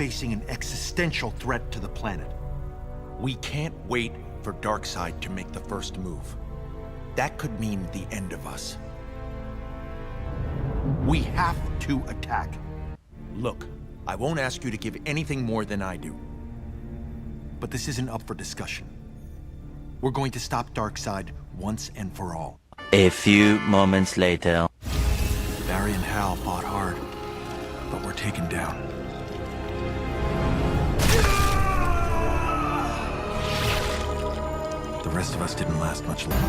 facing an existential threat to the planet. We can't wait for Darkseid to make the first move. That could mean the end of us. We have to attack. Look, I won't ask you to give anything more than I do. But this isn't up for discussion. We're going to stop Darkseid once and for all. A few moments later. Barry and Hal fought hard, but were taken down. The rest of us didn't last much longer.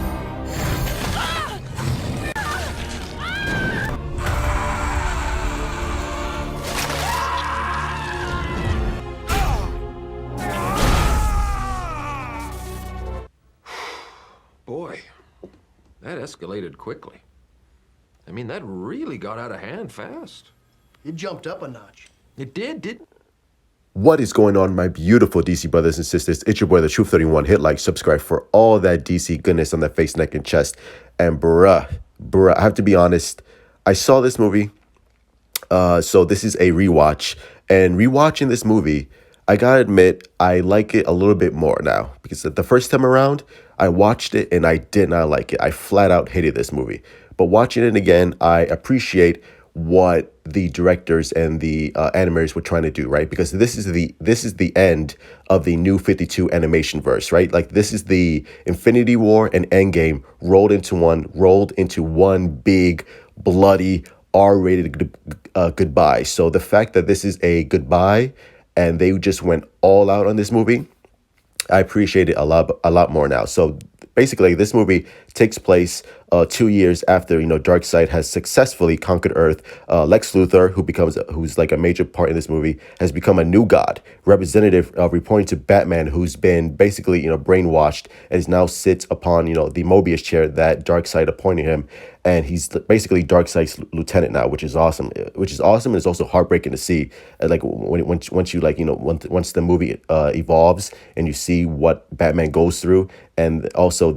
Boy, that escalated quickly. I mean, that really got out of hand fast. It jumped up a notch. It didn't. What is going on, my beautiful DC brothers and sisters? It's your boy, the Truth 31. Hit like, subscribe for all that DC goodness on the face, neck, and chest. And bruh, I have to be honest. I saw this movie. So this is a rewatch. And rewatching this movie, I gotta admit, I like it a little bit more now. Because the first time around, I watched it and I did not like it. I flat out hated this movie. But watching it again, I appreciate what the directors and the animators were trying to do, right? Because this is the end of the new 52 animation verse, right? Like, this is the Infinity War and Endgame rolled into one big bloody R-rated goodbye. So the fact that this is a goodbye and they just went all out on this movie, I appreciate it a lot more now. So basically, this movie takes place 2 years after, Darkseid has successfully conquered Earth. Lex Luthor, who's like a major part in this movie, has become a new god, representative reporting to Batman, who's been basically, brainwashed and now sits upon, the Mobius chair that Darkseid appointed him. And he's basically Darkseid's lieutenant now, which is awesome. And it's also heartbreaking to see, like once the movie evolves and you see what Batman goes through, and also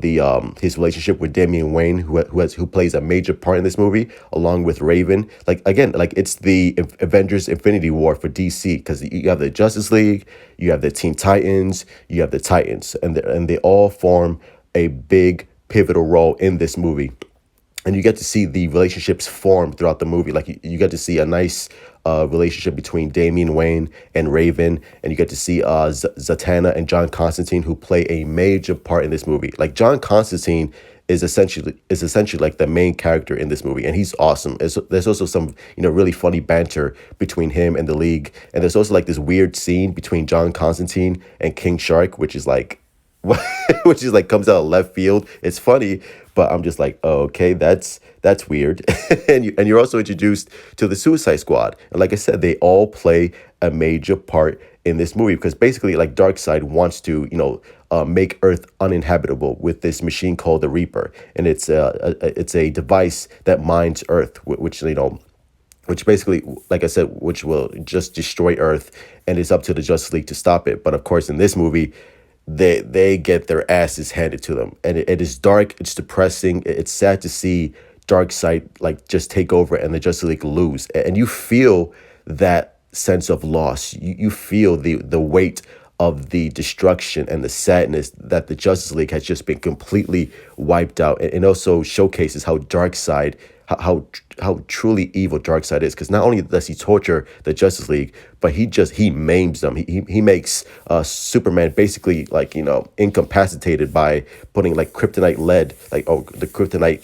his relationship with Damian Wayne, who plays a major part in this movie, along with Raven. It's the Avengers Infinity War for DC, because you have the Justice League, you have the Teen Titans, you have the Titans, and they all form a big pivotal role in this movie. And you get to see the relationships form throughout the movie. Like, you get to see a nice relationship between Damian Wayne and Raven. And you get to see Zatanna and John Constantine, who play a major part in this movie. Like, John Constantine is essentially like the main character in this movie. And he's awesome. There's also some, really funny banter between him and the League. And there's also like this weird scene between John Constantine and King Shark, which is like comes out of left field. It's funny, but I'm just like, oh, okay, that's weird. and you're also introduced to the Suicide Squad. And like I said, they all play a major part in this movie, because basically, like, Darkseid wants to, make Earth uninhabitable with this machine called the Reaper. And it's a device that mines Earth, which basically, like I said, which will just destroy Earth, and it's up to the Justice League to stop it. But of course, in this movie, they get their asses handed to them, and it is dark, it's depressing, it's sad to see Darkseid like just take over and the Justice League lose, and you feel that sense of loss. You feel the weight of the destruction and the sadness that the Justice League has just been completely wiped out. And also showcases how Darkseid, how truly evil Darkseid is, because not only does he torture the Justice League, but he maims them. He makes Superman basically like, incapacitated by putting like kryptonite lead, the kryptonite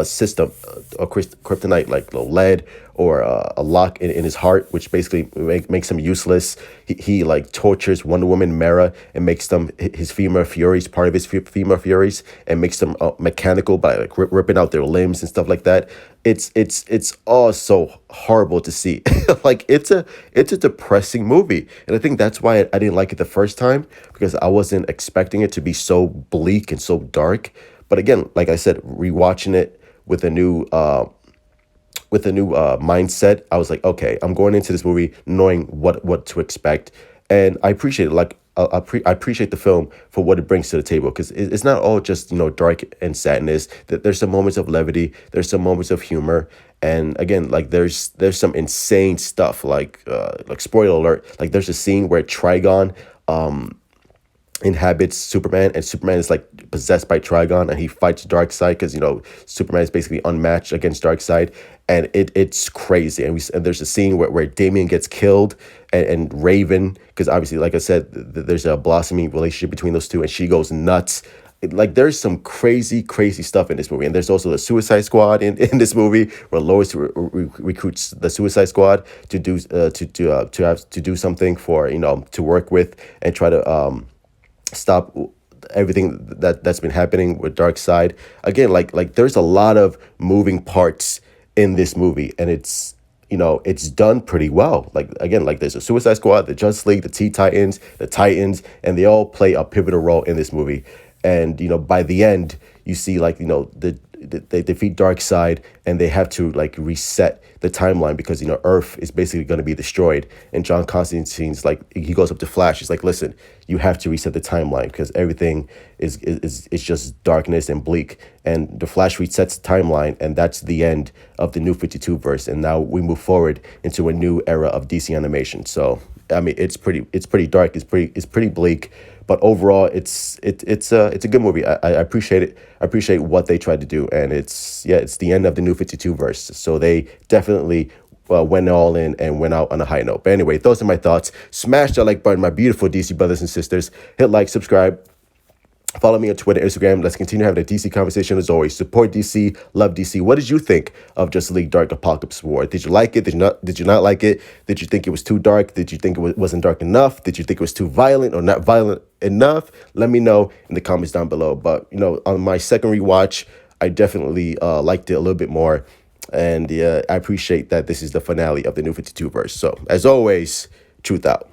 system, or kryptonite like lead, or a lock in his heart, which basically makes him useless. He like tortures Wonder Woman, Mara, and makes them his female furies, part of his female furies, and makes them mechanical by like ripping out their limbs and stuff like that. It's all so horrible to see. Like, it's a depressing movie, and I think that's why I didn't like it the first time, because I wasn't expecting it to be so bleak and so dark. But again, like I said, rewatching it with a new mindset, I was like, okay, I'm going into this movie knowing what to expect, and I appreciate it. Like I appreciate the film for what it brings to the table, because it's not all just, you know, dark and sadness. That there's some moments of levity, there's some moments of humor, and again, like there's some insane stuff. Like spoiler alert, like there's a scene where Trigon inhabits Superman, and Superman is like possessed by Trigon, and he fights Darkseid because, you know, Superman is basically unmatched against Darkseid, and it's crazy. And there's a scene where Damian gets killed, and Raven, because obviously, like I said, there's a blossoming relationship between those two, and she goes nuts. Like there's some crazy stuff in this movie, and there's also the Suicide Squad in this movie, where Lois recruits the Suicide Squad to do something for, you know, to work with and try to stop everything that's been happening with Darkseid. Again, like there's a lot of moving parts in this movie, and it's, you know, it's done pretty well. Like again, like there's a Suicide Squad, the Justice League, the Titans, the Titans, and they all play a pivotal role in this movie. And, you know, by the end, you see, like, you know, they defeat Darkseid, and they have to like reset the timeline because, you know, Earth is basically going to be destroyed. And John Constantine's like, he goes up to Flash. He's like, listen, you have to reset the timeline because everything is just darkness and bleak. And the Flash resets the timeline, and that's the end of the New 52 verse. And now we move forward into a new era of DC animation. So I mean, it's pretty dark. It's pretty bleak. But overall, it's a good movie. I appreciate it. I appreciate what they tried to do, and it's the end of the New 52 verse. So they definitely went all in and went out on a high note. But anyway, those are my thoughts. Smash that like button, my beautiful DC brothers and sisters. Hit like, subscribe. Follow me on Twitter, Instagram. Let's continue having a DC conversation as always. Support DC, love DC. What did you think of Justice League Dark Apokolips War? Did you like it? Did you not like it? Did you think it was too dark? Did you think it wasn't dark enough? Did you think it was too violent or not violent enough? Let me know in the comments down below. But, you know, on my second rewatch, I definitely liked it a little bit more. And I appreciate that this is the finale of the New 52 verse. So, as always, truth out.